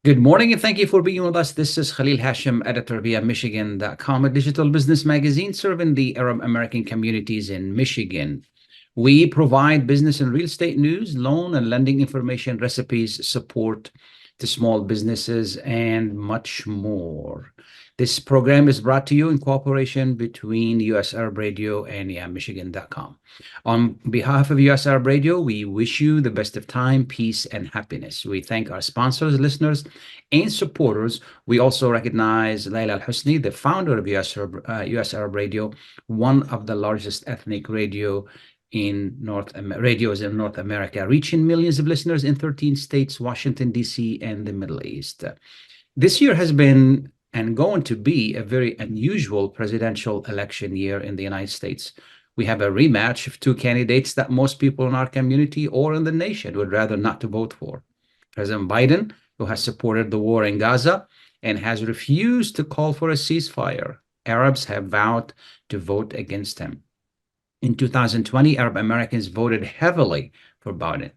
Good morning and thank you for being with us. This is Khalil Hachem, editor via Michigan.com, a digital business magazine serving the Arab American communities in Michigan. We provide business and real estate news, loan and lending information, recipes, support to small businesses, and much more. This program is brought to you in cooperation between US Arab Radio and Michigan.com. On behalf of US Arab Radio, we wish you the best of time, peace, and happiness. We thank our sponsors, listeners, and supporters. We also recognize Layla Al-Husni, the founder of US Arab Radio, one of the largest ethnic radios in North America, reaching millions of listeners in 13 states, Washington, D.C., and the Middle East. This year has been and going to be a very unusual presidential election year in the United States. We have a rematch of two candidates that most people in our community or in the nation would rather not to vote for. President Biden, who has supported the war in Gaza and has refused to call for a ceasefire. Arabs have vowed to vote against him. In 2020, Arab Americans voted heavily for Biden,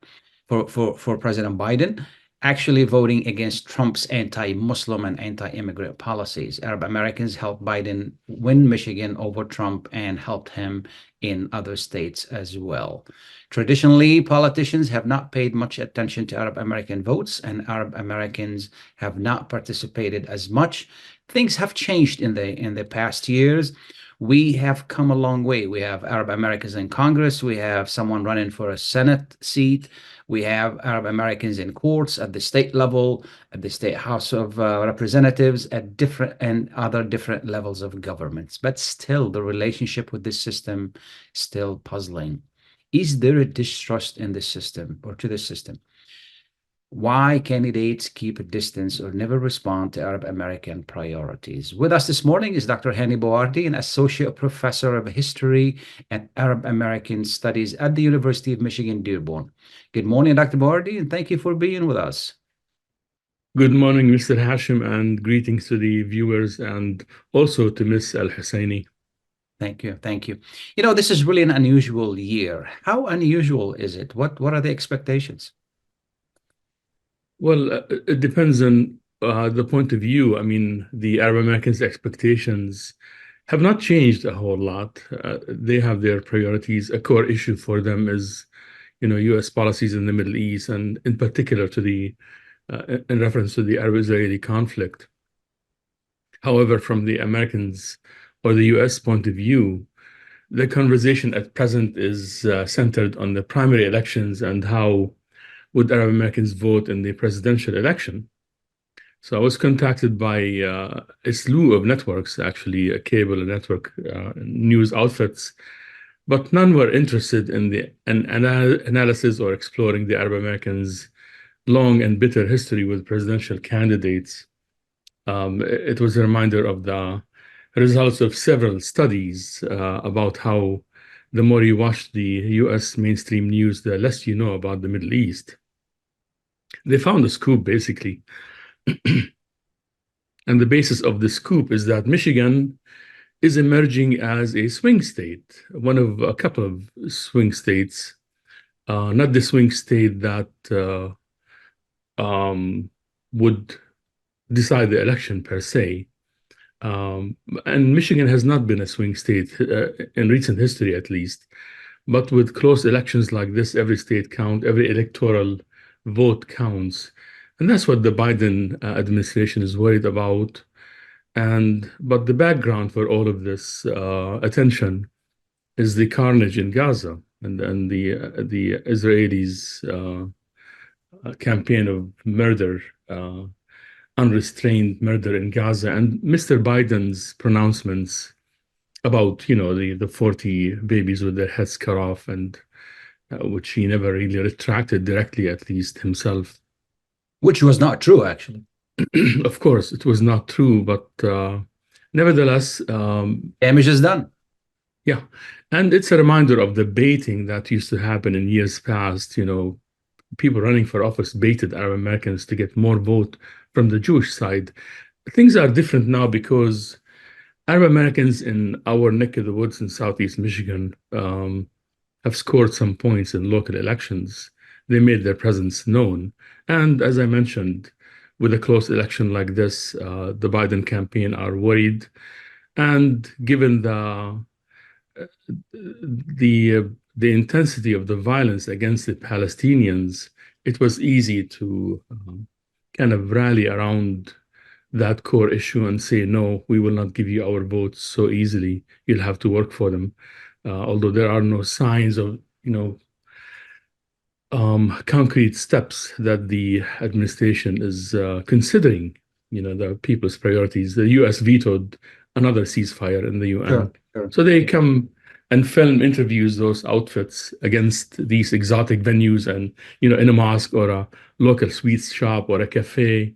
for President Biden, actually voting against Trump's anti-Muslim and anti-immigrant policies. Arab Americans helped Biden win Michigan over Trump and helped him in other states as well. Traditionally, politicians have not paid much attention to Arab American votes, and Arab Americans have not participated as much. Things have changed in the past years. We have come a long way. We have Arab Americans in Congress. We have someone running for a Senate seat. We have Arab Americans in courts at the state level, at the state House of Representatives, at different and other different levels of governments. But still, the relationship with this system is still puzzling. Is there a distrust in the system or to the system? Why candidates keep a distance or never respond to Arab American priorities? With us this morning is Dr. Hani Bawardi, an associate professor of history and Arab American studies at the University of Michigan-Dearborn. Good morning, Dr. Bawardi, and thank you for being with us. Good morning, Mr. Hashim, and greetings to the viewers and also to Ms. Al-Husseini. Thank you. Thank you. You know, this is really an unusual year. How unusual is it? What are the expectations? Well, it depends on the point of view. I mean, the Arab Americans' expectations have not changed a whole lot. They have their priorities. A core issue for them is, U.S. policies in the Middle East, and in particular in reference to the Arab-Israeli conflict. However, from the Americans or the U.S. point of view, the conversation at present is centered on the primary elections and how would Arab Americans vote in the presidential election. So I was contacted by a slew of networks, actually, cable and network news outfits, but none were interested in the analysis or exploring the Arab Americans' long and bitter history with presidential candidates. It was a reminder of the results of several studies about how the more you watch the U.S. mainstream news, the less you know about the Middle East. They found a scoop, basically. And the basis of the scoop is that Michigan is emerging as a swing state, one of a couple of swing states, not the swing state that would decide the election per se. And Michigan has not been a swing state in recent history, at least. But with close elections like this, every state counts, every electoral vote counts. And that's what the Biden administration is worried about. But the background for all of this attention is the carnage in Gaza and the Israelis' campaign of murder, unrestrained murder in Gaza, and Mr. Biden's pronouncements about, the 40 babies with their heads cut off, and which he never really retracted directly, at least himself. Which was not true, actually. Of course, it was not true, but nevertheless... damage is done. Yeah, and it's a reminder of the baiting that used to happen in years past. People running for office baited Arab Americans to get more vote from the Jewish side. Things are different now because Arab Americans in our neck of the woods in Southeast Michigan have scored some points in local elections. They made their presence known. And as I mentioned, with a close election like this, the Biden campaign are worried. And given the intensity of the violence against the Palestinians, it was easy to kind of rally around that core issue and say, no, we will not give you our votes so easily. You'll have to work for them. Although there are no signs of, concrete steps that the administration is considering, the people's priorities. The U.S. vetoed another ceasefire in the UN. Sure. So they come and film interviews, those outfits against these exotic venues and, in a mosque or a local sweets shop or a cafe.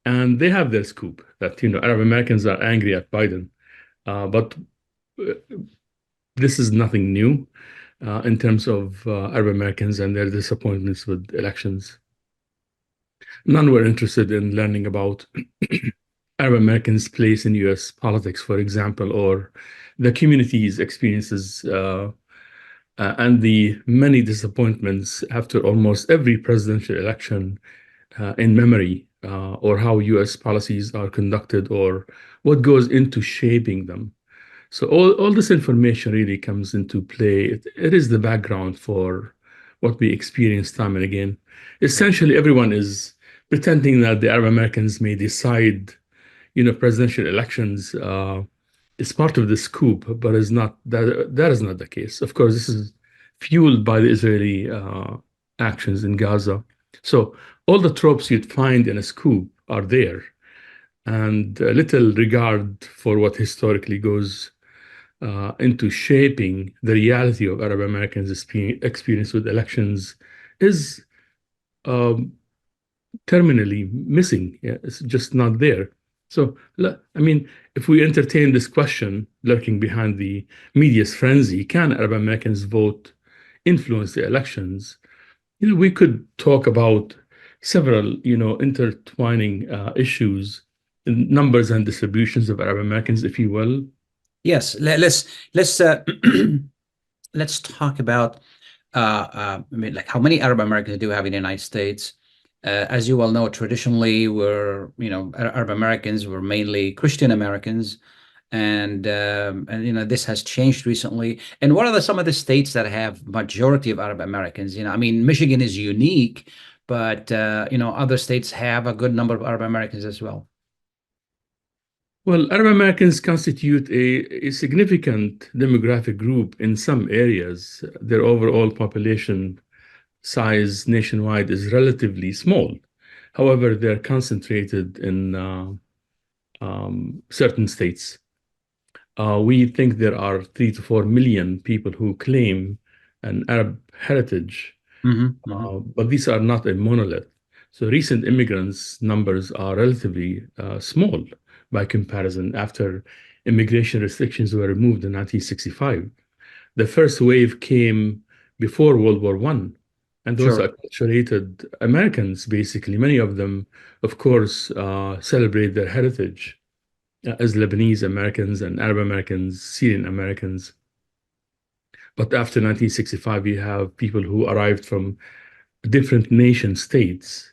And they have their scoop that, Arab Americans are angry at Biden. But this is nothing new in terms of Arab Americans and their disappointments with elections. None were interested in learning about Arab Americans' place in US politics, for example, or the community's experiences and the many disappointments after almost every presidential election in memory, or how US policies are conducted, or what goes into shaping them. So all this information really comes into play. It is the background for what we experience time and again. Essentially, everyone is pretending that the Arab Americans may decide, presidential elections is part of the scoop, but is not that is not the case. Of course, this is fueled by the Israeli actions in Gaza. So all the tropes you'd find in a scoop are there, and little regard for what historically goes into shaping the reality of Arab Americans' experience with elections is terminally missing. Yeah, it's just not there. So, I mean, if we entertain this question lurking behind the media's frenzy, can Arab Americans' vote influence the elections? We could talk about several, intertwining issues, numbers and distributions of Arab Americans, if you will. Yes, let's talk about like how many Arab Americans do we have in the United States? As you well know, traditionally, Arab Americans were mainly Christian Americans, and this has changed recently. And what are some of the states that have majority of Arab Americans? I mean, Michigan is unique, but other states have a good number of Arab Americans as well. Well, Arab Americans constitute a significant demographic group in some areas. Their overall population size nationwide is relatively small. However, they're concentrated in certain states. We think there are 3 to 4 million people who claim an Arab heritage, but these are not a monolith. So recent immigrants numbers are relatively small by comparison after immigration restrictions were removed in 1965. The first wave came before World War I, and those Sure. acculturated Americans, basically, many of them, of course, celebrate their heritage as Lebanese Americans and Arab Americans, Syrian Americans. But after 1965, you have people who arrived from different nation states,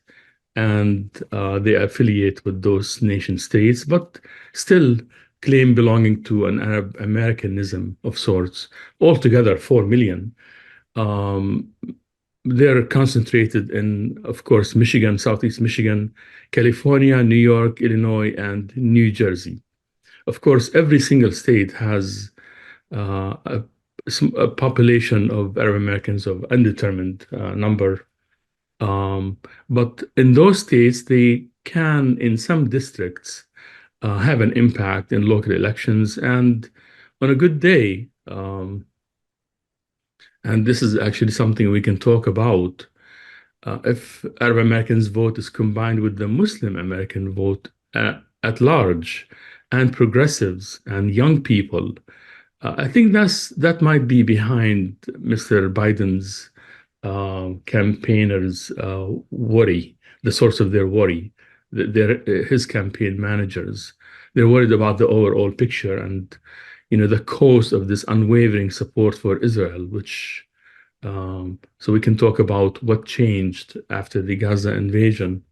and they affiliate with those nation states, but still claim belonging to an Arab Americanism of sorts. Altogether, 4 million. They're concentrated in, of course, Michigan, Southeast Michigan, California, New York, Illinois, and New Jersey. Of course, every single state has a population of Arab Americans of undetermined number. But in those states, they can, in some districts, have an impact in local elections. And on a good day, and this is actually something we can talk about, if Arab Americans' vote is combined with the Muslim American vote at large, and progressives and young people, I think that might be behind Mr. Biden's campaigners' worry, the source of their worry. His campaign managers, they're worried about the overall picture and the cause of this unwavering support for Israel, which so we can talk about what changed after the Gaza invasion.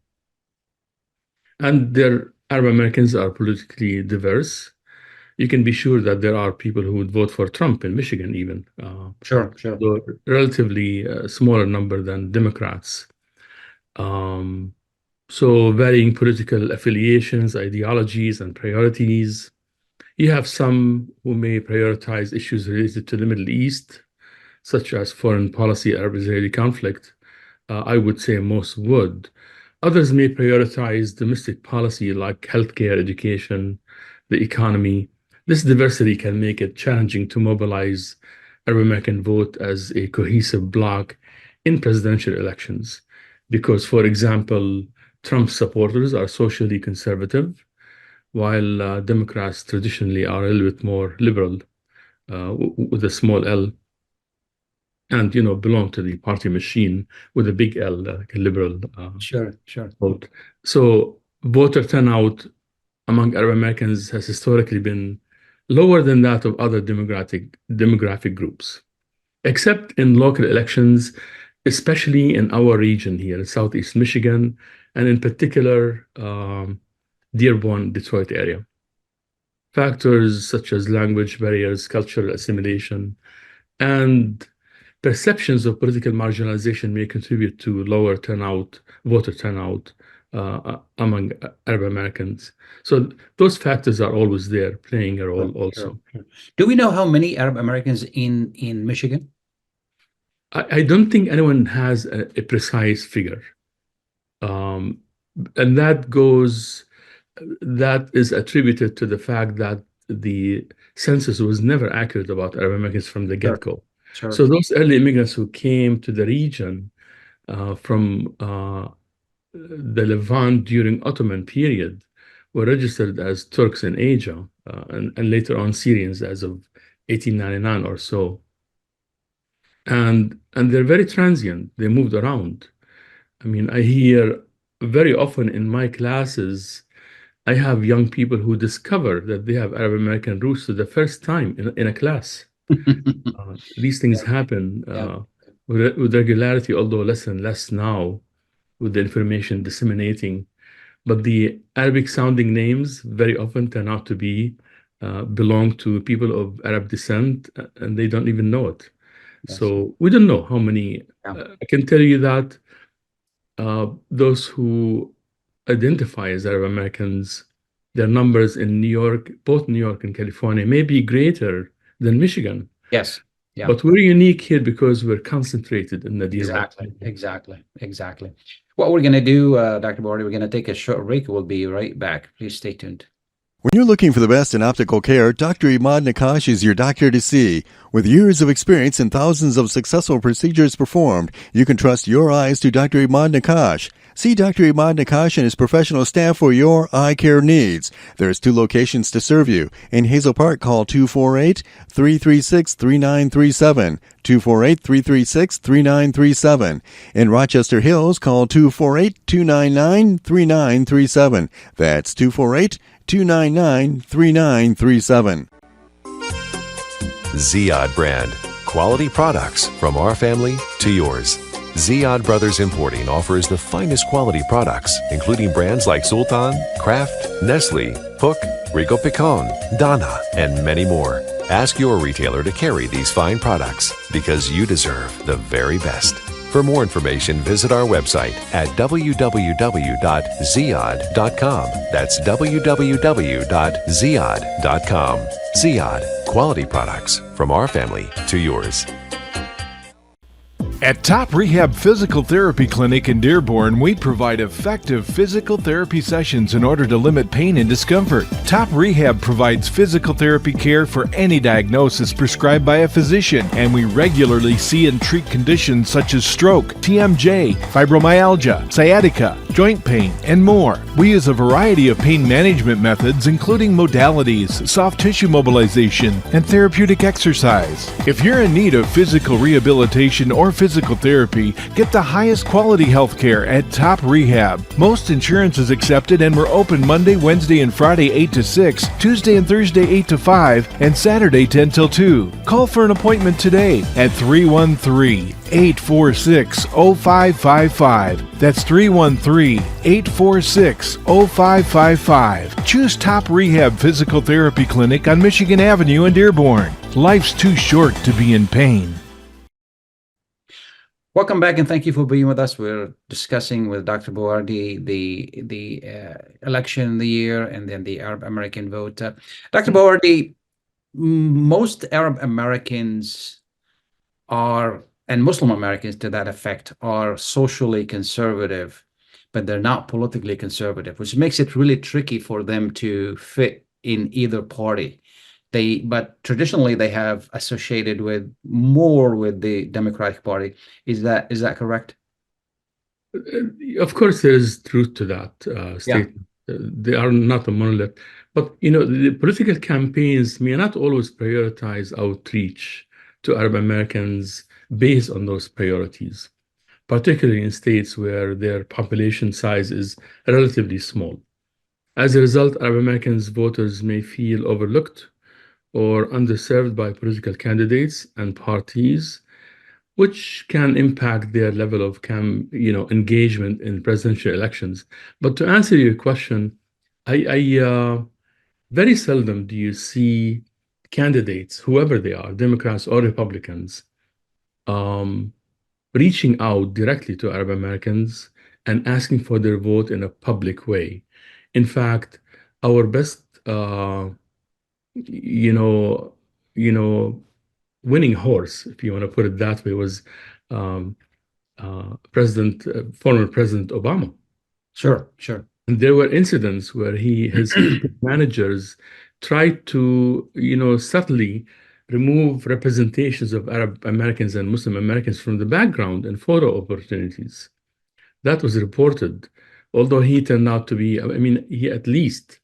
And their Arab Americans are politically diverse. You can be sure that there are people who would vote for Trump in Michigan, even. Sure, sure. Though relatively smaller number than Democrats. So varying political affiliations, ideologies, and priorities. You have some who may prioritize issues related to the Middle East, such as foreign policy, Arab-Israeli conflict. I would say most would. Others may prioritize domestic policy like healthcare, education, the economy. This diversity can make it challenging to mobilize Arab American vote as a cohesive bloc in presidential elections. Because, for example, Trump supporters are socially conservative, while Democrats traditionally are a little bit more liberal, with a small L, and belong to the party machine with a big L, like a liberal Sure. vote. So voter turnout among Arab Americans has historically been lower than that of other demographic groups, except in local elections, especially in our region here in Southeast Michigan, and in particular, Dearborn, Detroit area. Factors such as language barriers, cultural assimilation, and perceptions of political marginalization may contribute to lower voter turnout among Arab Americans. So those factors are always there, playing a role also. Sure. Do we know how many Arab Americans in Michigan? I don't think anyone has a precise figure. And that is attributed to the fact that the census was never accurate about Arab Americans from the get-go. Sure. So those early immigrants who came to the region from the Levant during Ottoman period were registered as Turks in Asia, and later on Syrians as of 1899 or so. And they're very transient. They moved around. I mean, I hear very often in my classes, I have young people who discover that they have Arab American roots for the first time in a class. These things happen with regularity, although less and less now with the information disseminating. But the Arabic sounding names very often turn out to belong to people of Arab descent, and they don't even know it. Yes. So we don't know how many. I can tell you that those who identify as Arab Americans, their numbers in New York, both New York and California, may be greater than Michigan. Yes. Yeah. But we're unique here because we're concentrated in the Exactly. What we're going to do, Dr. Bawardi, we're going to take a short break. We'll be right back. Please stay tuned. When you're looking for the best in optical care, Dr. Imad Nakash is your doctor to see. With years of experience and thousands of successful procedures performed, you can trust your eyes to Dr. Imad Nakash. See Dr. Imad Nakash and his professional staff for your eye care needs. There's 2 locations to serve you. In Hazel Park, call 248-336-3937. 248-336-3937. In Rochester Hills, call 248-299-3937. That's 248-299-3937. Ziyad brand. Quality products from our family to yours. Ziyad Brothers Importing offers the finest quality products, including brands like Sultan, Kraft, Nestle, Hook, Rico Picon, Donna, and many more. Ask your retailer to carry these fine products because you deserve the very best. For more information, visit our website at www.ziyad.com. That's www.ziyad.com. Ziyad, quality products from our family to yours. At Top Rehab Physical Therapy Clinic in Dearborn, we provide effective physical therapy sessions in order to limit pain and discomfort. Top Rehab provides physical therapy care for any diagnosis prescribed by a physician, and we regularly see and treat conditions such as stroke, TMJ, fibromyalgia, sciatica, joint pain, and more. We use a variety of pain management methods, including modalities, soft tissue mobilization, and therapeutic exercise. If you're in need of physical rehabilitation or physical physical therapy, get the highest quality health care at Top Rehab. Most insurance is accepted and we're open Monday, Wednesday, and Friday 8 to 6, Tuesday and Thursday 8 to 5, and Saturday 10 till 2. Call for an appointment today at 313-846-0555. That's 313-846-0555. Choose Top Rehab Physical Therapy Clinic on Michigan Avenue in Dearborn. Life's too short to be in pain. Welcome back, and thank you for being with us. We're discussing with Dr. Bawardi the election of the year and then the Arab American vote. Dr. Bawardi, most Arab Americans are, and Muslim Americans to that effect, are socially conservative, but they're not politically conservative, which makes it really tricky for them to fit in either party. But traditionally they have associated more with the Democratic Party. Is that correct? Of course, there is truth to that statement. They are not a monolith, but the political campaigns may not always prioritize outreach to Arab Americans based on those priorities, particularly in states where their population size is relatively small. As a result, Arab Americans voters may feel overlooked or underserved by political candidates and parties, which can impact their level of engagement in presidential elections. But to answer your question, I very seldom do you see candidates, whoever they are, Democrats or Republicans, reaching out directly to Arab Americans and asking for their vote in a public way. In fact, our best winning horse, if you want to put it that way, was former President Obama. Sure. And there were incidents where his managers tried to, subtly remove representations of Arab Americans and Muslim Americans from the background and photo opportunities. That was reported, although he turned out to be, he at least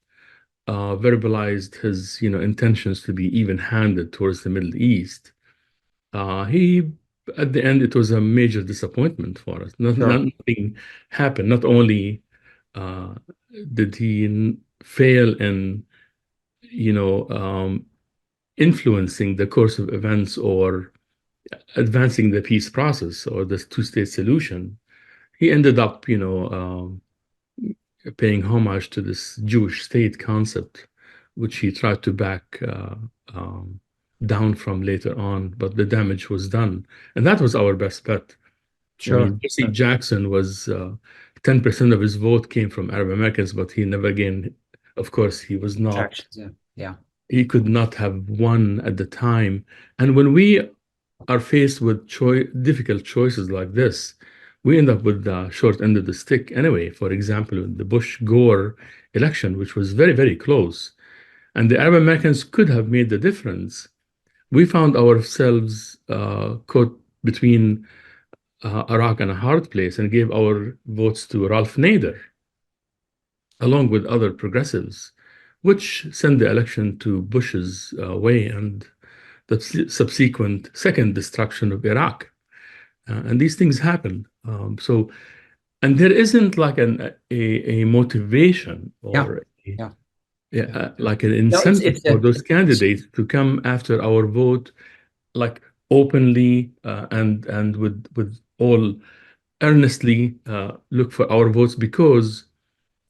verbalized his intentions to be even-handed towards the Middle East. At the end, it was a major disappointment for us. Nothing happened. Not only did he fail in influencing the course of events or advancing the peace process or the two-state solution, he ended up paying homage to this Jewish state concept, which he tried to back down from later on, but the damage was done. And that was our best bet. Sure. Jesse Jackson was 10% of his vote came from Arab Americans, but he never gained. Of course, he was not. Yeah. He could not have won at the time. And when we are faced with difficult choices like this, we end up with the short end of the stick anyway. For example, the Bush-Gore election, which was very, very close, and the Arab Americans could have made the difference. We found ourselves caught between a rock and a hard place and gave our votes to Ralph Nader, along with other progressives, which sent the election to Bush's way and the subsequent second destruction of Iraq. And these things happen. And there isn't like a motivation or like an incentive for those candidates to come after our vote, like openly and with all earnestly look for our votes, because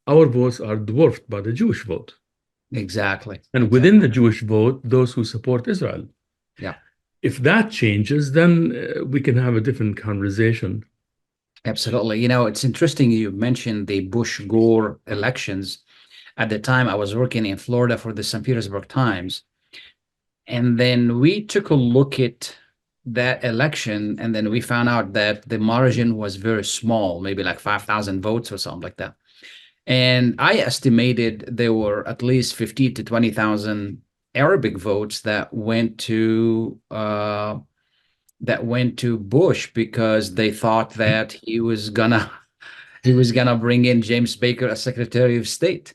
our votes are dwarfed by the Jewish vote. Exactly. And within the Jewish vote, those who support Israel. Yeah. If that changes, then we can have a different conversation. Absolutely. It's interesting you mentioned the Bush-Gore elections. At the time, I was working in Florida for the St. Petersburg Times. And then we took a look at that election, and then we found out that the margin was very small, maybe like 5,000 votes or something like that. And I estimated there were at least 50 to 20,000 Arabic votes that went to Bush, because they thought that he was gonna bring in James Baker as Secretary of State.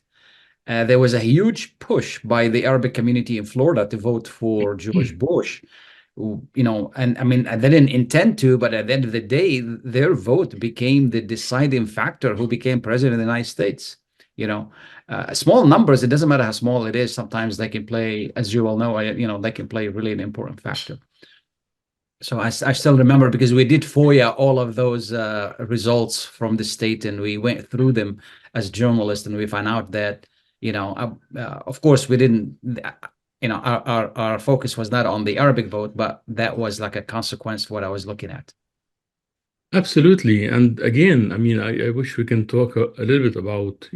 There was a huge push by the Arabic community in Florida to vote for George Bush, and I mean, they didn't intend to, but at the end of the day, their vote became the deciding factor who became president of the United States. Small numbers, it doesn't matter how small it is. Sometimes they can play, as you all know, they can play really an important factor. So I still remember, because we did FOIA all of those results from the state, and we went through them as journalists, and we found out that, of course, we didn't, our focus was not on the Arabic vote, but that was like a consequence of what I was looking at. Absolutely. And again, I mean, I wish we can talk a little bit about,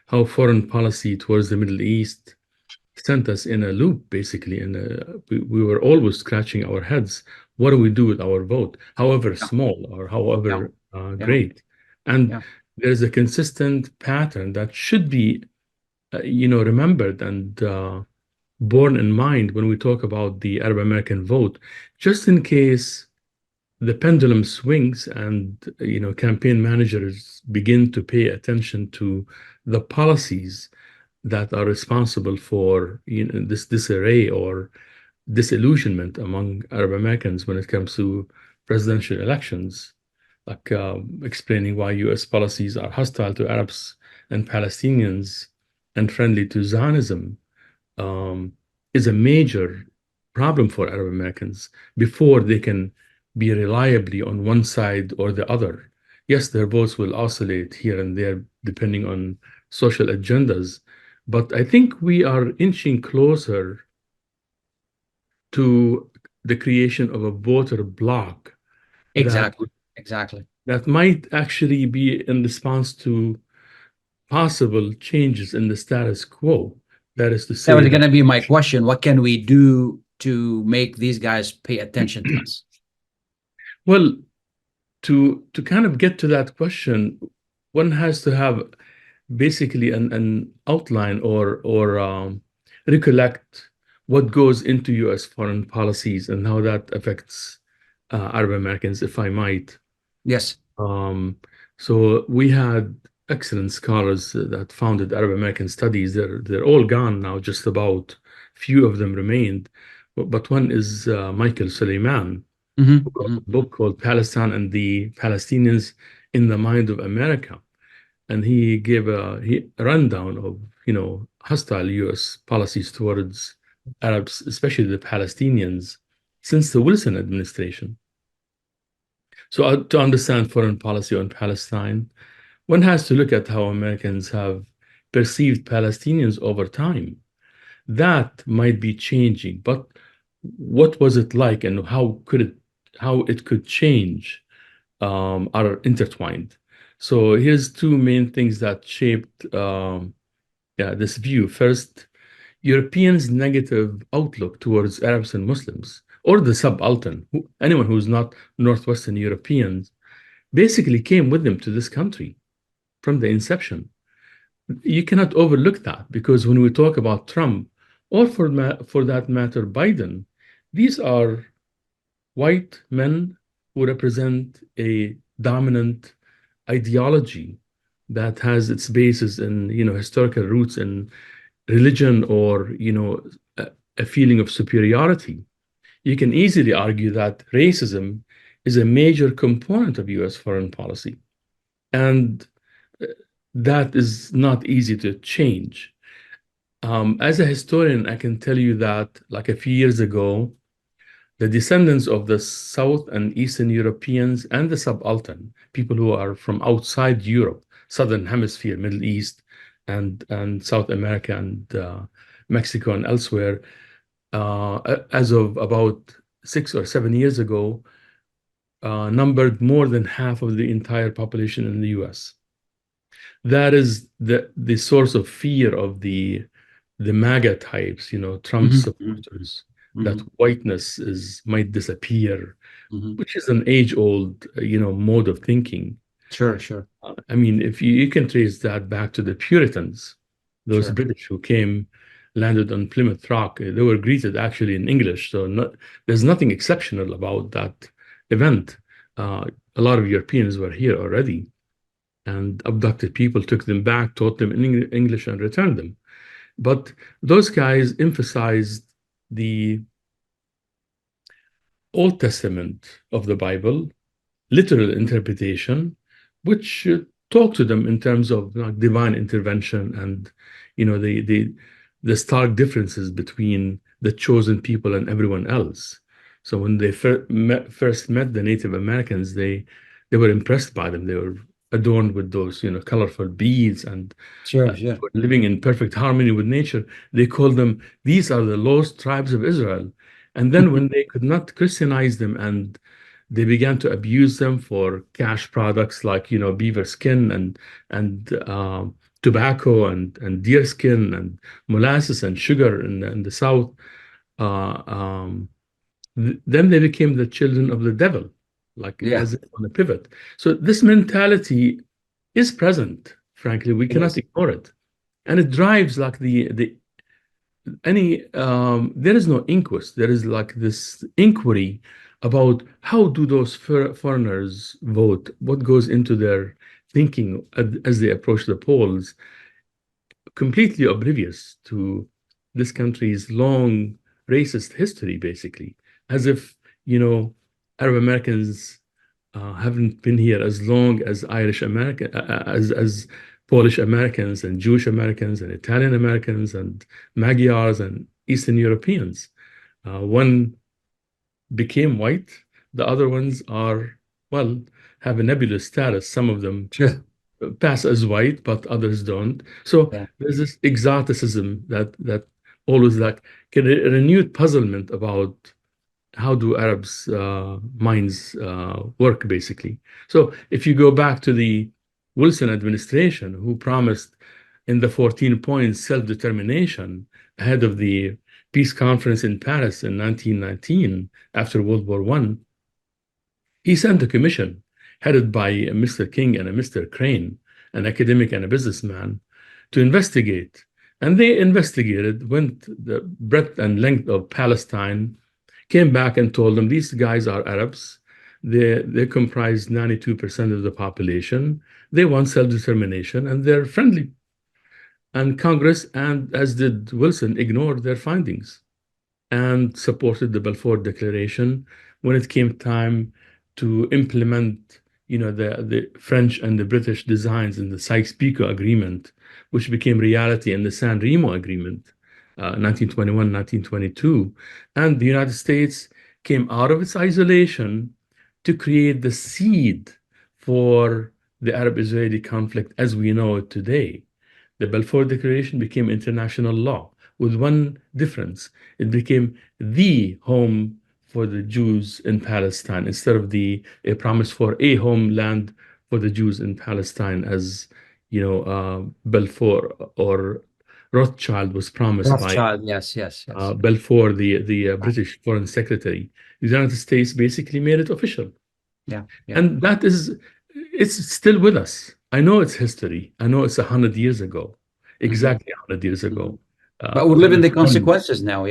how foreign policy towards the Middle East sent us in a loop, basically. And we were always scratching our heads. What do we do with our vote, however small or however great? And there's a consistent pattern that should be, remembered and borne in mind when we talk about the Arab American vote, just in case the pendulum swings and campaign managers begin to pay attention to the policies that are responsible for this disarray or disillusionment among Arab Americans when it comes to presidential elections, like explaining why U.S. policies are hostile to Arabs and Palestinians and friendly to Zionism, is a major problem for Arab Americans before they can be reliably on one side or the other. Yes, their votes will oscillate here and there depending on social agendas, but I think we are inching closer to the creation of a voter bloc. Exactly. That might actually be in response to possible changes in the status quo. That is to say, that was going to be my question. What can we do to make these guys pay attention to us? Well, to kind of get to that question, one has to have basically an outline or recollect what goes into U.S. foreign policies and how that affects Arab Americans, if I might. Yes. So we had excellent scholars that founded Arab American studies. They're all gone now, just about. Few of them remained. But one is Michael Suleiman, who wrote a book called Palestine and the Palestinians in the Mind of America. And he gave a rundown of, hostile U.S. policies towards Arabs, especially the Palestinians, since the Wilson administration. So to understand foreign policy on Palestine, one has to look at how Americans have perceived Palestinians over time. That might be changing, but what was it like, and how it could change are intertwined. So here's two main things that shaped this view. First, Europeans' negative outlook towards Arabs and Muslims, or the subaltern, anyone who's not Northwestern Europeans, basically came with them to this country from the inception. You cannot overlook that, because when we talk about Trump, or for that matter, Biden, these are white men who represent a dominant ideology that has its basis in, historical roots in religion or, a feeling of superiority. You can easily argue that racism is a major component of U.S. foreign policy. And that is not easy to change. As a historian, I can tell you that, like a few years ago, the descendants of the South and Eastern Europeans and the subaltern, people who are from outside Europe, Southern Hemisphere, Middle East, and South America and Mexico and elsewhere, as of about 6 or 7 years ago, numbered more than half of the entire population in the US. That is the source of fear of the MAGA types, Trump supporters, that whiteness might disappear, which is an age-old, mode of thinking. Sure. I mean, if you can trace that back to the Puritans, those British who came, landed on Plymouth Rock, they were greeted actually in English. So there's nothing exceptional about that event. A lot of Europeans were here already, and abducted people, took them back, taught them in English, and returned them. But those guys emphasized the Old Testament of the Bible, literal interpretation, which talk to them in terms of like divine intervention and the stark differences between the chosen people and everyone else. So when they first met the Native Americans, they were impressed by them. They were adorned with those colorful beads and Sure. were living in perfect harmony with nature. They called them, these are the lost tribes of Israel. And then when they could not Christianize them and they began to abuse them for cash products like beaver skin and tobacco and deer skin and molasses and sugar in the South. Then they became the children of the devil, like as if on a pivot. So this mentality is present. Frankly, we cannot ignore it, and it drives like there is no inquest. There is like this inquiry about how do those foreigners vote, what goes into their thinking as they approach the polls, completely oblivious to this country's long racist history, basically, as if Arab Americans haven't been here as long as Irish American, as Polish Americans and Jewish Americans and Italian Americans and Magyars and Eastern Europeans. One became white. The other ones have a nebulous status. Some of them pass as white, but others don't. So there's this exoticism that always like a renewed puzzlement about how do Arabs' minds work, basically. So if you go back to the Wilson administration, who promised in the 14 points self-determination ahead of the peace conference in Paris in 1919, after World War I, he sent a commission headed by Mr. King and a Mr. Crane, an academic and a businessman, to investigate. And they investigated, went the breadth and length of Palestine, came back and told them, these guys are Arabs. They comprise 92% of the population. They want self-determination, and they're friendly. And Congress, and as did Wilson, ignored their findings and supported the Balfour Declaration when it came time to implement, the French and the British designs in the Sykes-Picot Agreement, which became reality in the San Remo Agreement, 1921, 1922. And the United States came out of its isolation to create the seed for the Arab-Israeli conflict as we know it today. The Balfour Declaration became international law with one difference. It became the home for the Jews in Palestine instead of a promise for a homeland for the Jews in Palestine, as Balfour or Rothschild was promised by Balfour, the British Foreign Secretary. The United States basically made it official. And that it's still with us. I know it's history. I know it's 100 years ago, exactly 100 years ago. But we're living the consequences now.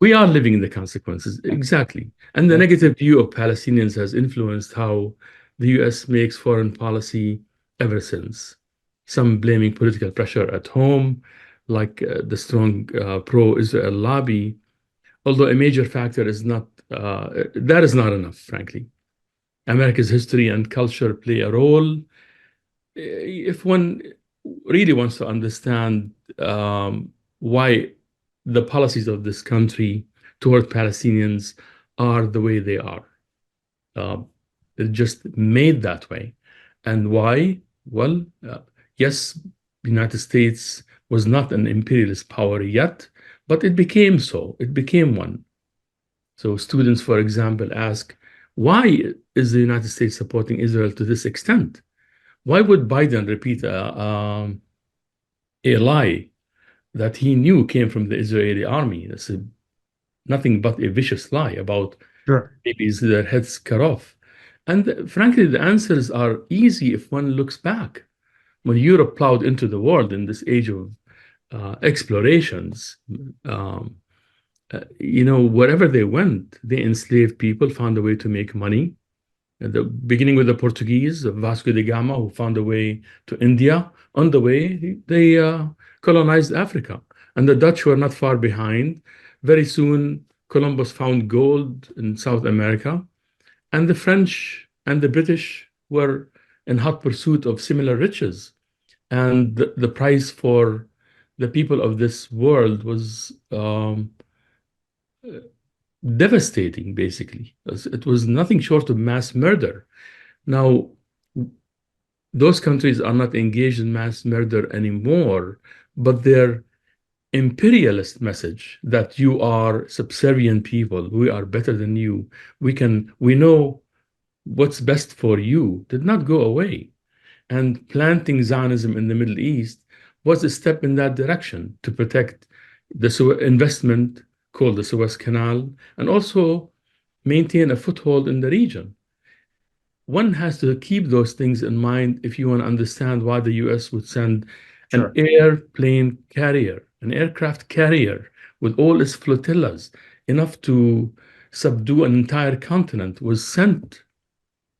We are living in the consequences, exactly. And the negative view of Palestinians has influenced how the U.S. makes foreign policy ever since. Some blaming political pressure at home, like the strong pro-Israel lobby, although a major factor is not, that is not enough, frankly. America's history and culture play a role. If one really wants to understand why the policies of this country toward Palestinians are the way they are, they're just made that way. And why? Well, yes, the United States was not an imperialist power yet, but it became so. It became one. So students, for example, ask, why is the United States supporting Israel to this extent? Why would Biden repeat a lie that he knew came from the Israeli army? That's nothing but a vicious lie about babies, their heads cut off. And frankly, the answers are easy if one looks back. When Europe plowed into the world in this age of explorations, wherever they went, they enslaved people, found a way to make money. At the beginning with the Portuguese, Vasco da Gama, who found a way to India. On the way, they colonized Africa. And the Dutch were not far behind, very soon Columbus found gold in South America, and the French and the British were in hot pursuit of similar riches. And the price for the people of this world was devastating, basically. It was nothing short of mass murder. Now, those countries are not engaged in mass murder anymore, but their imperialist message that you are subservient people, we are better than you, we know what's best for you, did not go away. And planting Zionism in the Middle East was a step in that direction to protect the investment called the Suez Canal and also maintain a foothold in the region. One has to keep those things in mind if you want to understand why the US would send an airplane carrier, an aircraft carrier with all its flotillas, enough to subdue an entire continent, was sent.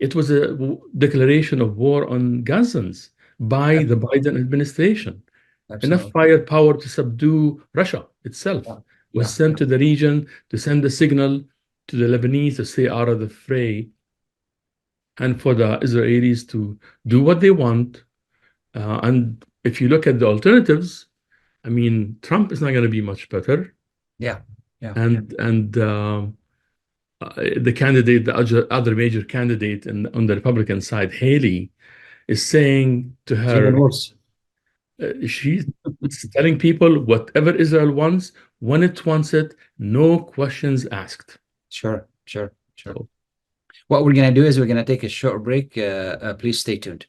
It was a declaration of war on Gazans by the Biden administration. Enough firepower to subdue Russia itself was sent to the region to send a signal to the Lebanese to stay out of the fray, and for the Israelis to do what they want. And if you look at the alternatives, I mean, Trump is not going to be much better. And the candidate, the other major candidate on the Republican side, Haley, is saying to her, she's telling people whatever Israel wants, when it wants it, no questions asked. Sure. What we're going to do is we're going to take a short break. Please stay tuned.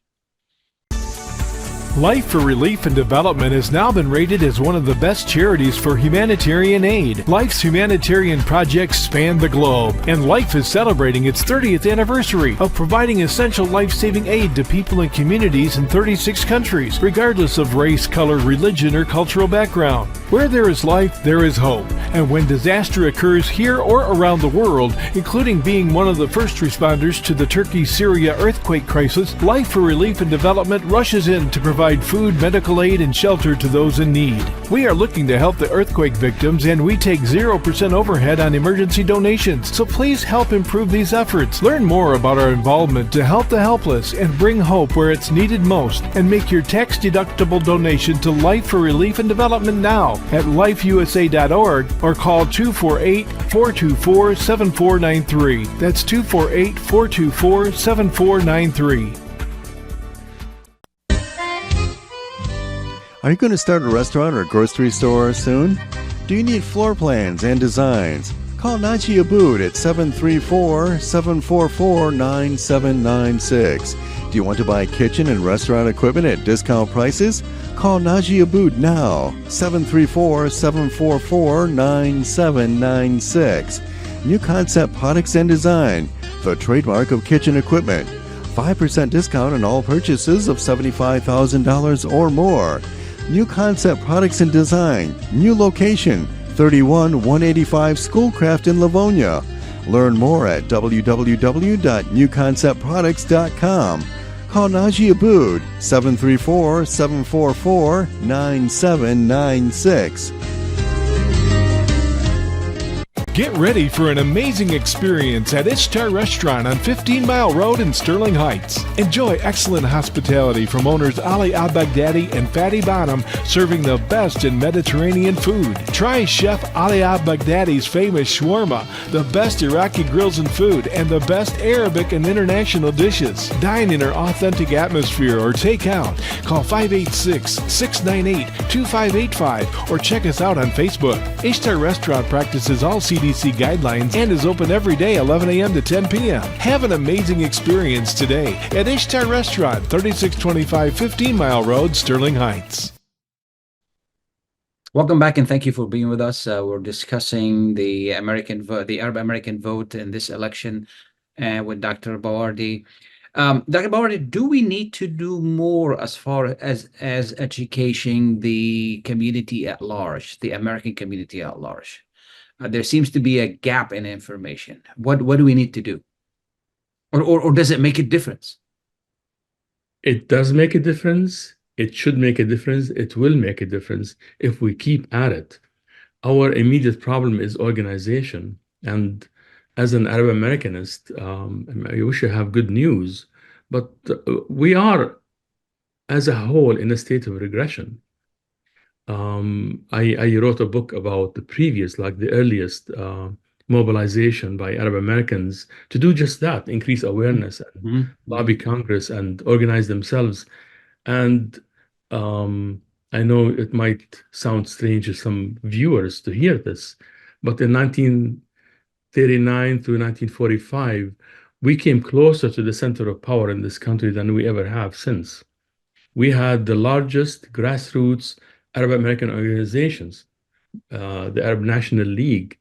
Life for Relief and Development has now been rated as one of the best charities for humanitarian aid. Life's humanitarian projects span the globe, and Life is celebrating its 30th anniversary of providing essential life-saving aid to people and communities in 36 countries, regardless of race, color, religion, or cultural background. Where there is life, there is hope. And when disaster occurs here or around the world, including being one of the first responders to the Turkey-Syria earthquake crisis, Life for Relief and Development rushes in to provide food, medical aid, and shelter to those in need. We are looking to help the earthquake victims, and we take 0% overhead on emergency donations. So please help improve these efforts. Learn more about our involvement to help the helpless and bring hope where it's needed most, and make your tax-deductible donation to Life for Relief and Development now at lifeusa.org or call 248-424-7493. That's 248-424-7493. Are you going to start a restaurant or grocery store soon? Do you need floor plans and designs? Call Naji Abood at 734-744-9796. Do you want to buy kitchen and restaurant equipment at discount prices? Call Naji Abood now, 734-744-9796. New Concept Products and Design, the trademark of kitchen equipment. 5% discount on all purchases of $75,000 or more. New Concept Products and Design, new location, 31185 Schoolcraft in Livonia. Learn more at www.newconceptproducts.com. Call Naji Abood, 734-744-9796. Get ready for an amazing experience at Ishtar Restaurant on 15 Mile Road in Sterling Heights. Enjoy excellent hospitality from owners Ali Al-Baghdadi and Fatty Bonham, serving the best in Mediterranean food. Try Chef Ali Al-Baghdadi's famous shawarma, the best Iraqi grills and food, and the best Arabic and international dishes. Dine in our authentic atmosphere or take out. Call 586-698-2585 or check us out on Facebook. Ishtar Restaurant practices all CDC guidelines and is open every day 11 a.m. to 10 p.m. Have an amazing experience today at Ishtar Restaurant, 3625 15 Mile Road, Sterling Heights. Welcome back, and thank you for being with us. We're discussing the Arab American vote in this election with Dr. Bawardi. Dr. Bawardi, do we need to do more as far as educating the community at large, the American community at large? There seems to be a gap in information. What do we need to do? Or does it make a difference? It does make a difference. It should make a difference. It will make a difference if we keep at it. our immediate problem is organization. And as an Arab Americanist, I wish I have good news, but we are, as a whole, in a state of regression. I wrote a book about the previous, like the earliest mobilization by Arab Americans to do just that, increase awareness and Mhm. lobby Congress and organize themselves. And I know it might sound strange to some viewers to hear this, but in 1939 through 1945, we came closer to the center of power in this country than we ever have since. We had the largest grassroots Arab American organizations. The Arab National League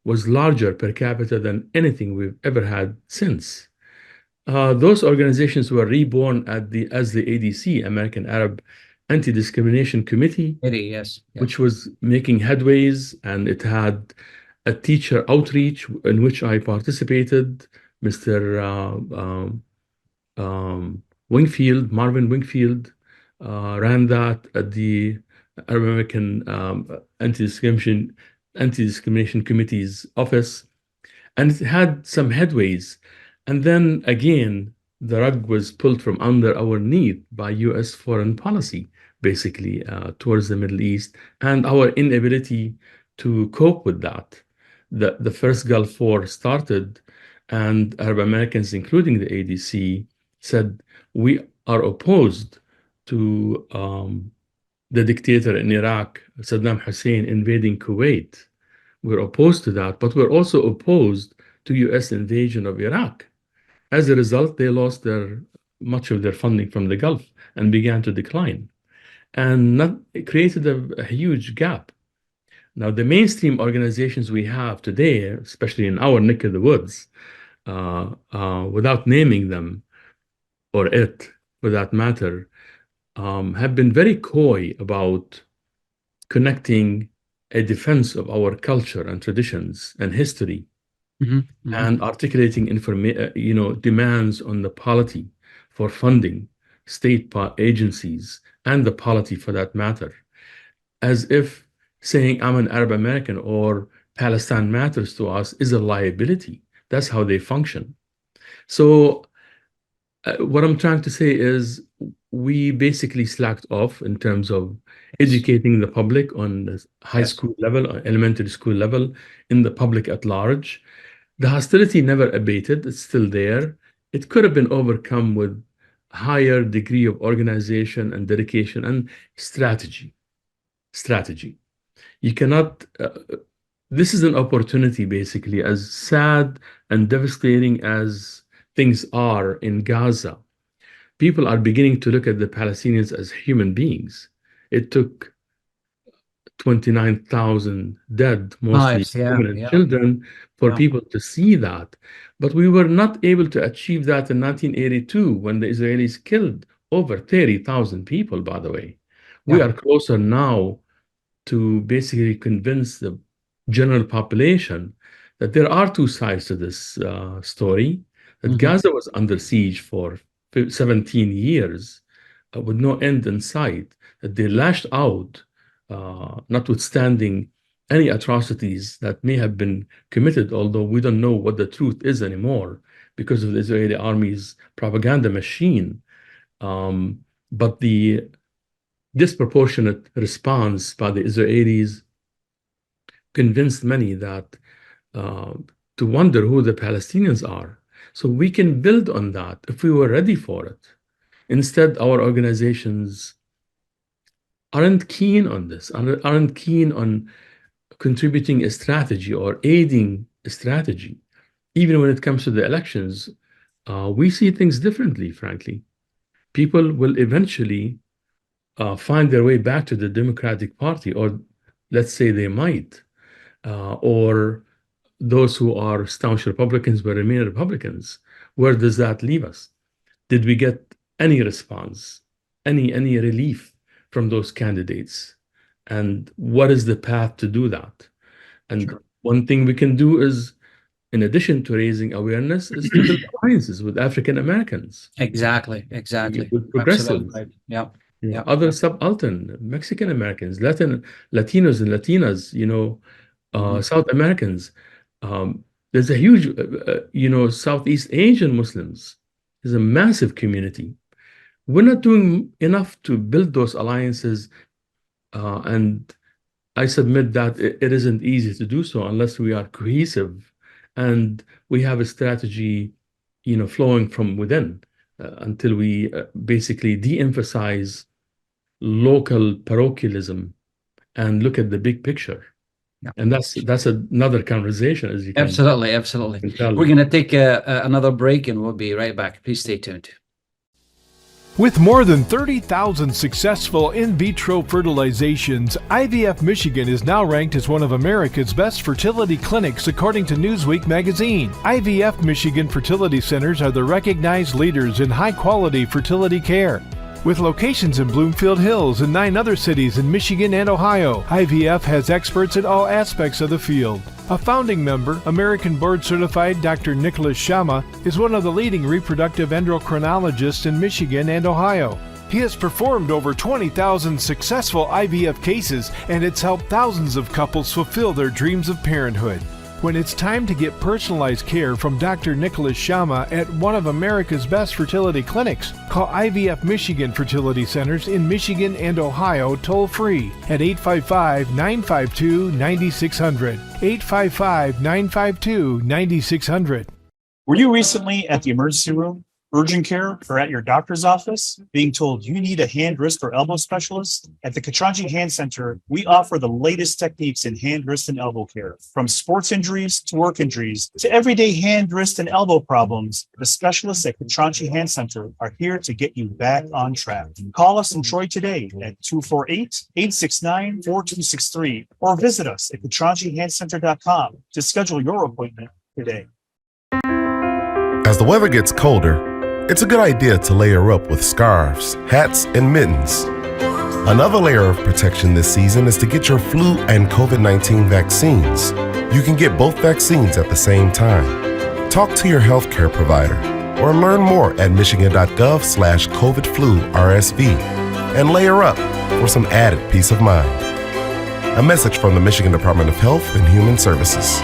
was larger per capita than anything we've ever had since. Those organizations were reborn as the ADC, American Arab Anti-Discrimination Committee, Yes. which was making headways, and it had a teacher outreach in which I participated. Mr. Marvin Wingfield, ran that at the Arab American Anti-Discrimination Committee's office, and it had some headways. And then again, the rug was pulled from under our knee by U.S. foreign policy, basically, towards the Middle East, and our inability to cope with that. The first Gulf War started, and Arab Americans, including the ADC, said, we are opposed to the dictator in Iraq, Saddam Hussein, invading Kuwait. We're opposed to that, but we're also opposed to U.S. invasion of Iraq. As a result, they lost much of their funding from the Gulf and began to decline. And it created a huge gap. Now, the mainstream organizations we have today, especially in our neck of the woods, without naming them, or it, for that matter, have been very coy about connecting a defense of our culture and traditions and history, and articulating demands on the polity for funding, state agencies, and the polity for that matter, as if saying I'm an Arab American or Palestine matters to us is a liability. That's how they function. So what I'm trying to say is we basically slacked off in terms of educating the public on the high school level, or elementary school level, in the public at large. The hostility never abated. It's still there. It could have been overcome with higher degree of organization and dedication and strategy. You cannot, this is an opportunity, basically, as sad and devastating as things are in Gaza. People are beginning to look at the Palestinians as human beings. It took 29,000 dead, mostly women and children, for people to see that. But we were not able to achieve that in 1982 when the Israelis killed over 30,000 people, by the way. We are closer now to basically convince the general population that there are two sides to this story, that Gaza was under siege for 17 years with no end in sight, that they lashed out, notwithstanding any atrocities that may have been committed, although we don't know what the truth is anymore because of the Israeli army's propaganda machine. But the disproportionate response by the Israelis convinced many that to wonder who the Palestinians are. So we can build on that if we were ready for it. Instead, our organizations aren't keen on this, aren't keen on contributing a strategy or aiding a strategy. Even when it comes to the elections, we see things differently, frankly. People will eventually find their way back to the Democratic Party, or let's say they might, or those who are staunch Republicans will remain Republicans. Where does that leave us? Did we get any response, any relief from those candidates? And what is the path to do that? And one thing we can do is, in addition to raising awareness, is to build alliances with African Americans. Exactly. With progressives. Absolutely. Yeah. Yeah. Other subaltern, Mexican Americans, Latinos and Latinas, South Americans. There's a huge, Southeast Asian Muslims. There's a massive community. We're not doing enough to build those alliances, and I submit that it isn't easy to do so unless we are cohesive and we have a strategy, flowing from within, until we basically de-emphasize local parochialism and look at the big picture. Yeah. And that's another conversation, as you can Absolutely. tell. We're going to take another break and we'll be right back. Please stay tuned. With more than 30,000 successful in vitro fertilizations, IVF Michigan is now ranked as one of America's best fertility clinics according to Newsweek magazine. IVF Michigan fertility centers are the recognized leaders in high-quality fertility care. With locations in Bloomfield Hills and 9 other cities in Michigan and Ohio, IVF has experts in all aspects of the field. A founding member, American board-certified Dr. Nicholas Shama, is one of the leading reproductive endocrinologists in Michigan and Ohio. He has performed over 20,000 successful IVF cases, and it's helped thousands of couples fulfill their dreams of parenthood. When it's time to get personalized care from Dr. Nicholas Shama at one of America's best fertility clinics, call IVF Michigan Fertility Centers in Michigan and Ohio toll-free at 855-952-9600. 855-952-9600. Were you recently at the emergency room, urgent care, or at your doctor's office being told you need a hand, wrist, or elbow specialist? At the Katranji Hand Center, we offer the latest techniques in hand, wrist, and elbow care. From sports injuries to work injuries to everyday hand, wrist, and elbow problems, the specialists at Katranji Hand Center are here to get you back on track. Call us in Troy today at 248-869-4263 or visit us at katranjihandcenter.com to schedule your appointment today. As the weather gets colder, it's a good idea to layer up with scarves, hats, and mittens. Another layer of protection this season is to get your flu and COVID-19 vaccines. You can get both vaccines at the same time. Talk to your healthcare provider or learn more at michigan.gov/COVID-flu-RSV and layer up for some added peace of mind. A message from the Michigan Department of Health and Human Services.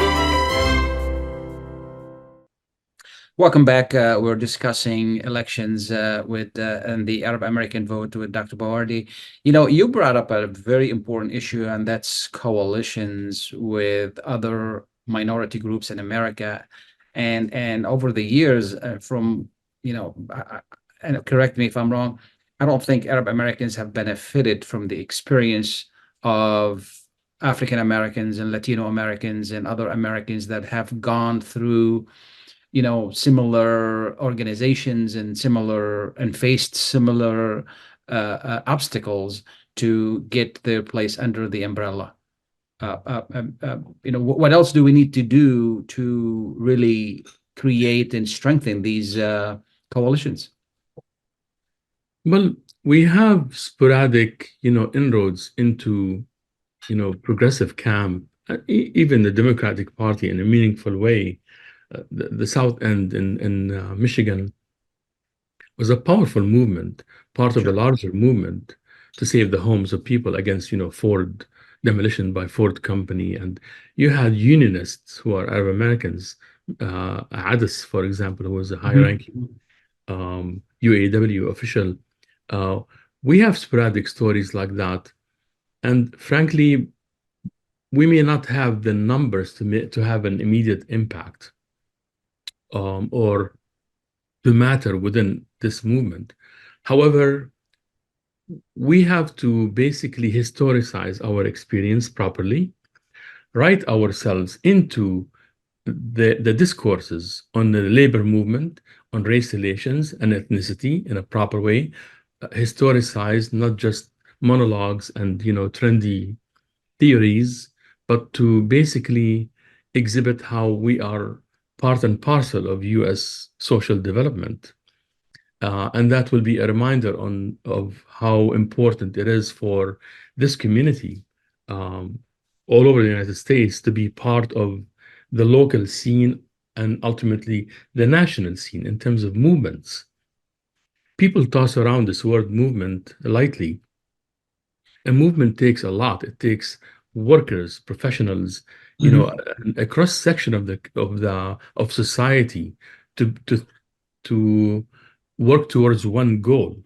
Welcome back. We're discussing elections and the Arab American vote with Dr. Bawardi. You brought up a very important issue, and that's coalitions with other minority groups in America. And over the years, and correct me if I'm wrong, I don't think Arab Americans have benefited from the experience of African Americans and Latino Americans and other Americans that have gone through similar organizations and faced similar obstacles to get their place under the umbrella. What else do we need to do to really create and strengthen these coalitions? Well, we have sporadic, inroads into, progressive camp, even the Democratic Party in a meaningful way. The South End in Michigan was a powerful movement, part of a larger movement to save the homes of people against, Ford demolition by Ford Company. And you had unionists who are Arab Americans, Addis, for example, who was a high-ranking UAW official. We have sporadic stories like that. And frankly, we may not have the numbers to have an immediate impact or to matter within this movement. However, we have to basically historicize our experience properly, write ourselves into the discourses on the labor movement, on race relations and ethnicity in a proper way, historicize not just monologues and trendy theories, but to basically exhibit how we are part and parcel of U.S. social development. And that will be a reminder of how important it is for this community all over the United States to be part of the local scene and ultimately the national scene in terms of movements. people toss around this word movement lightly. A movement takes a lot. It takes workers, professionals, you know, a cross section of society to work towards one goal.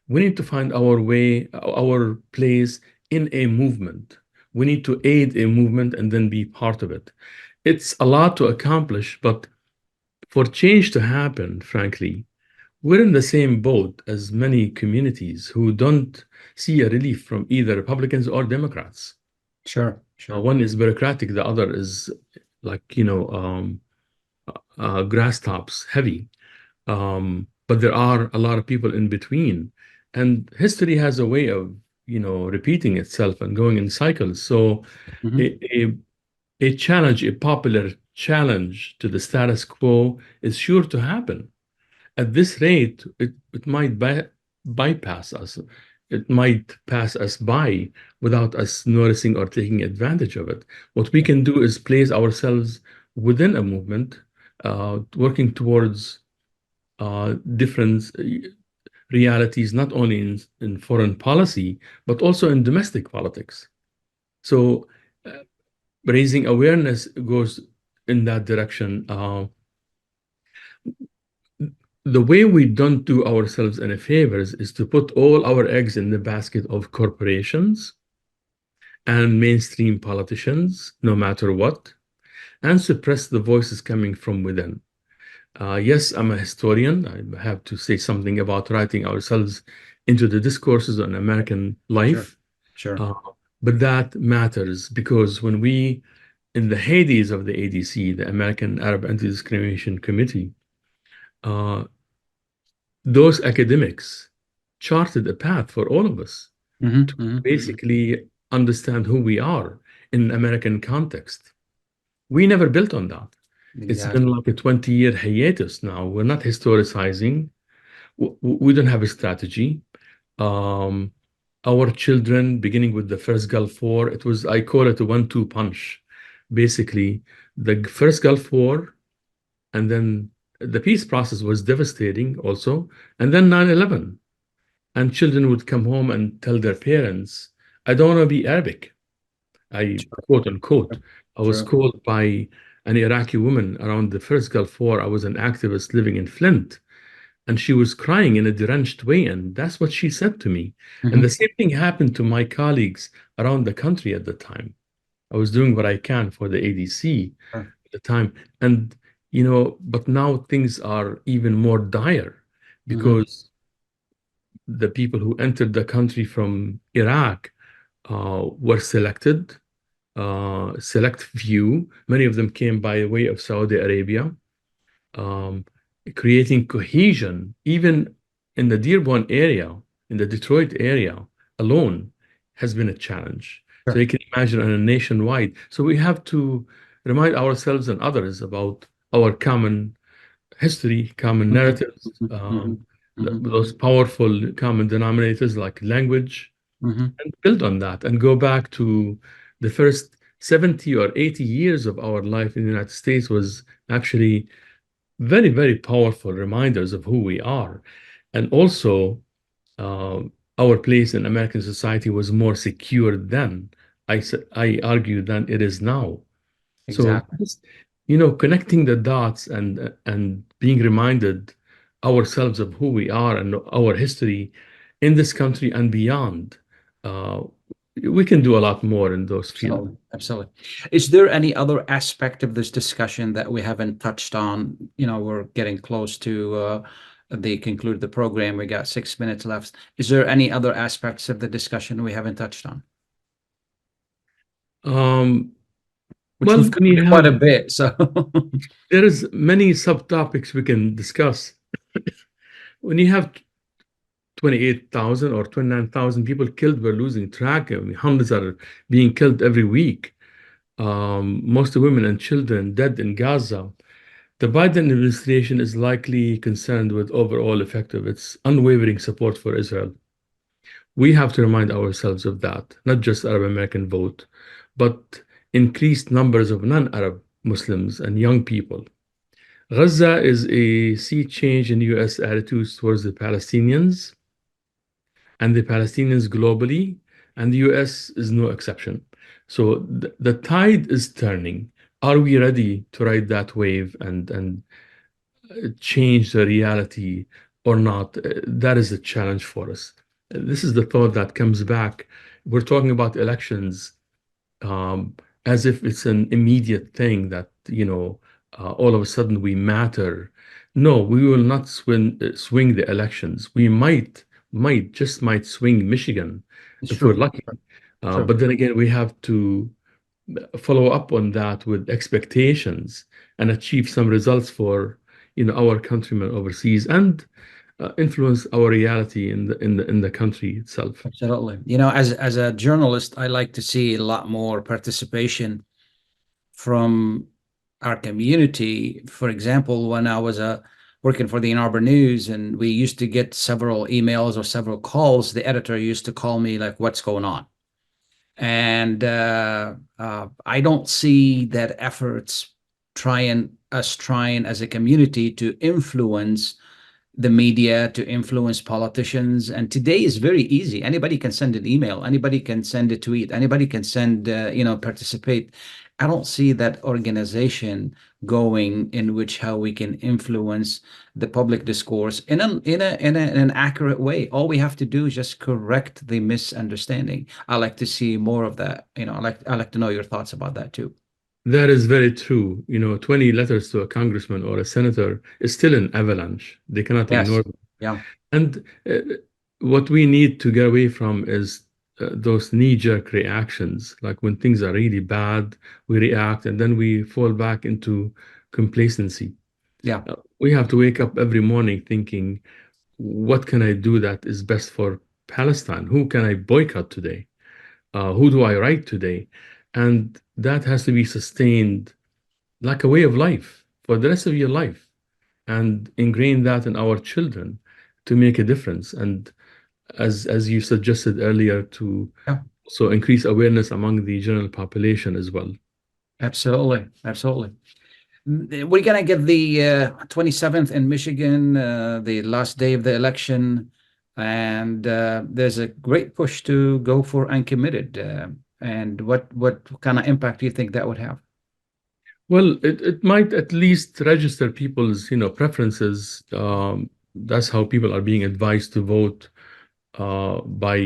We need to find our way, our place in a movement. We need to aid a movement and then be part of it. It's a lot to accomplish, but for change to happen, frankly, we're in the same boat as many communities who don't see a relief from either Republicans or Democrats. Sure, sure. One is bureaucratic, the other is like, grass tops heavy. But there are a lot of people in between. And history has a way of, repeating itself and going in cycles. So a challenge, a popular challenge to the status quo is sure to happen. At this rate, it might bypass us. It might pass us by without us noticing or taking advantage of it. What we can do is place ourselves within a movement, working towards different realities, not only in foreign policy, but also in domestic politics. So raising awareness goes in that direction. The way we don't do ourselves any favors is to put all our eggs in the basket of corporations and mainstream politicians, no matter what, and suppress the voices coming from within. Yes, I'm a historian. I have to say something about writing ourselves into the discourses on American life. Sure. But that matters because when we, in the heydays of the ADC, the American Arab Anti-Discrimination Committee, those academics charted a path for all of us to basically understand who we are in American context. We never built on that. Exactly. It's been like a 20-year hiatus now. We're not historicizing. We don't have a strategy. Our children, beginning with the first Gulf War, I call it a 1-2 punch. Basically, the first Gulf War, and then the peace process was devastating also, and then 9/11. And children would come home and tell their parents, I don't want to be Arabic. Quote unquote. I was called by an Iraqi woman around the first Gulf War. I was an activist living in Flint, and she was crying in a drenched way, and that's what she said to me. And the same thing happened to my colleagues around the country at the time. I was doing what I can for the ADC at the time. And, but now things are even more dire because the people who entered the country from Iraq were selected, select few. Many of them came by way of Saudi Arabia, creating cohesion, even in the Dearborn area, in the Detroit area alone, has been a challenge. So you can imagine on a nationwide. So we have to remind ourselves and others about our common history, common narratives, those powerful common denominators like language, and build on that and go back to the first 70 or 80 years of our life in the United States was actually very, very powerful reminders of who we are. And also, our place in American society was more secure then, I argue, than it is now. Exactly. So, connecting the dots and being reminded ourselves of who we are and our history in this country and beyond, we can do a lot more in those fields. Absolutely. Is there any other aspect of this discussion that we haven't touched on? We're getting close to the conclude the program. We got 6 minutes left. Is there any other aspects of the discussion we haven't touched on? Well, we've covered quite a bit, so there is many subtopics we can discuss. When you have 28,000 or 29,000 people killed, we're losing track. I mean, hundreds are being killed every week. Most of women and children dead in Gaza. The Biden administration is likely concerned with overall effect of its unwavering support for Israel. We have to remind ourselves of that, not just Arab American vote, but increased numbers of non-Arab Muslims and young people. Gaza is a sea change in U.S. attitudes towards the Palestinians and the Palestinians globally, and the U.S. is no exception. So the tide is turning. Are we ready to ride that wave and change the reality or not? That is a challenge for us. This is the thought that comes back. We're talking about elections um, as if it's an immediate thing that, all of a sudden we matter. No, we will not swing the elections. We might swing Michigan It's if we're true. lucky. True. But then again, we have to follow up on that with expectations and achieve some results for, our countrymen overseas and influence our reality in the country itself. Absolutely. As a journalist, I like to see a lot more participation from our community. For example, when I was working for the Ann Arbor News, and we used to get several emails or several calls, the editor used to call me like, "What's going on?" And I don't see that efforts trying as a community to influence the media, to influence politicians. And today is very easy. Anybody can send an email, anybody can send a tweet, anybody can send, participate. I don't see that organization going in which how we can influence the public discourse in an accurate way. All we have to do is just correct the misunderstanding. I like to see more of that. I like to know your thoughts about that too. That is very true. 20 letters to a congressman or a senator is still an avalanche. They cannot Yes. ignore them. Yeah. And what we need to get away from is those knee-jerk reactions. Like when things are really bad, we react and then we fall back into complacency. Yeah. We have to wake up every morning thinking, what can I do that is best for Palestine? Who can I boycott today? Who do I write today? And that has to be sustained like a way of life for the rest of your life and ingrain that in our children to make a difference. And as you suggested earlier, to Yeah. so increase awareness among the general population as well. Absolutely. Absolutely. We're going to get the 27th in Michigan, the last day of the election. And there's a great push to go for uncommitted. And what kind of impact do you think that would have? Well, it might at least register people's, preferences. That's how people are being advised to vote by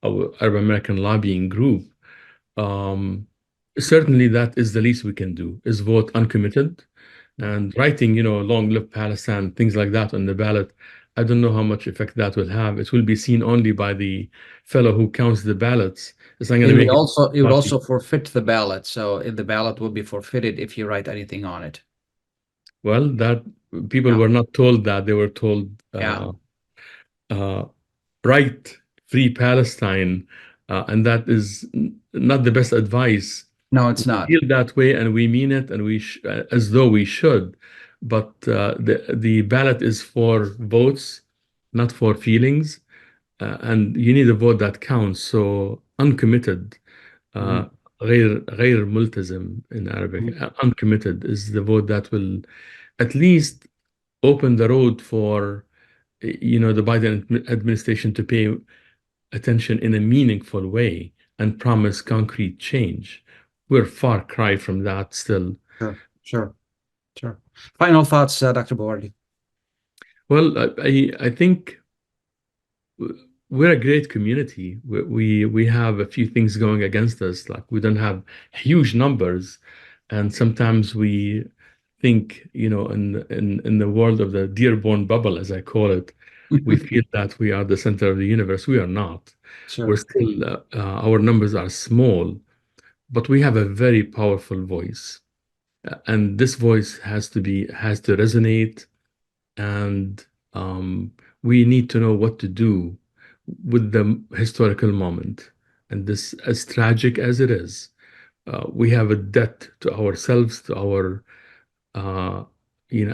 our Arab American lobbying group. Certainly, that is the least we can do, is vote uncommitted. And writing, long live Palestine, things like that on the ballot, I don't know how much effect that will have. It will be seen only by the fellow who counts the ballots. It's not going to make It would also forfeit the ballot. So if the ballot will be forfeited if you write anything on it. Well, that people Yeah. were not told that. They were told, Yeah. write Free Palestine, and that is not the best advice. No, it's not. Feel that way, and we mean it, and as though we should. But the ballot is for votes, not for feelings, and you need a vote that counts. So uncommitted, غير ملتزم in Arabic, uncommitted is the vote that will at least open the road for the Biden administration to pay attention in a meaningful way and promise concrete change. We're far cry from that still. Sure. Final thoughts, Dr. Bawardi. Well, I think we're a great community. We have a few things going against us. Like we don't have huge numbers, and sometimes we think, in the world of the Dearborn bubble, as I call it, we feel that we are the center of the universe. We are not. Sure. We're still our numbers are small, but we have a very powerful voice, and this voice has to resonate, and we need to know what to do with the historical moment. And this, as tragic as it is, we have a debt to ourselves, to our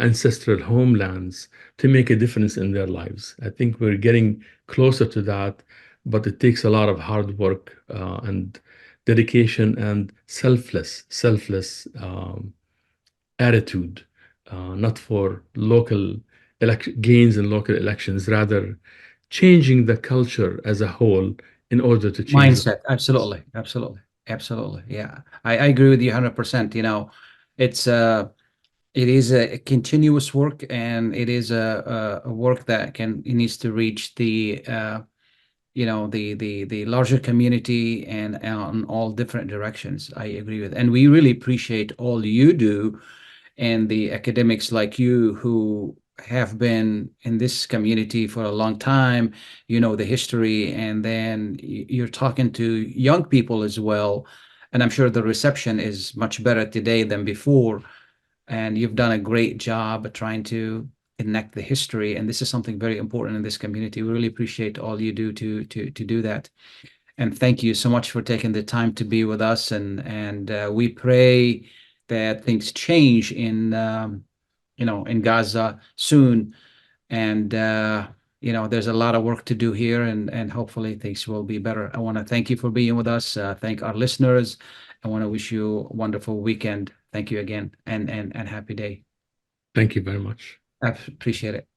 ancestral homelands, to make a difference in their lives. I think we're getting closer to that, but it takes a lot of hard work and dedication and selfless attitude not for local gains in local elections, rather changing the culture as a whole in order to change Mindset. Absolutely. Absolutely. Absolutely. Yeah. I agree with you 100%. It's it is a continuous work, and it is a work that it needs to reach the the larger community and on all different directions. I agree with, and we really appreciate all you do, and the academics like you who have been in this community for a long time, the history, and then you're talking to young people as well. And I'm sure the reception is much better today than before. And you've done a great job trying to connect the history. And this is something very important in this community. We really appreciate all you do to do that. And thank you so much for taking the time to be with us. And we pray that things change in in Gaza soon. And there's a lot of work to do here, and hopefully things will be better. I want to thank you for being with us. Thank our listeners. I want to wish you a wonderful weekend. Thank you again, and happy day. Thank you very much. I appreciate it.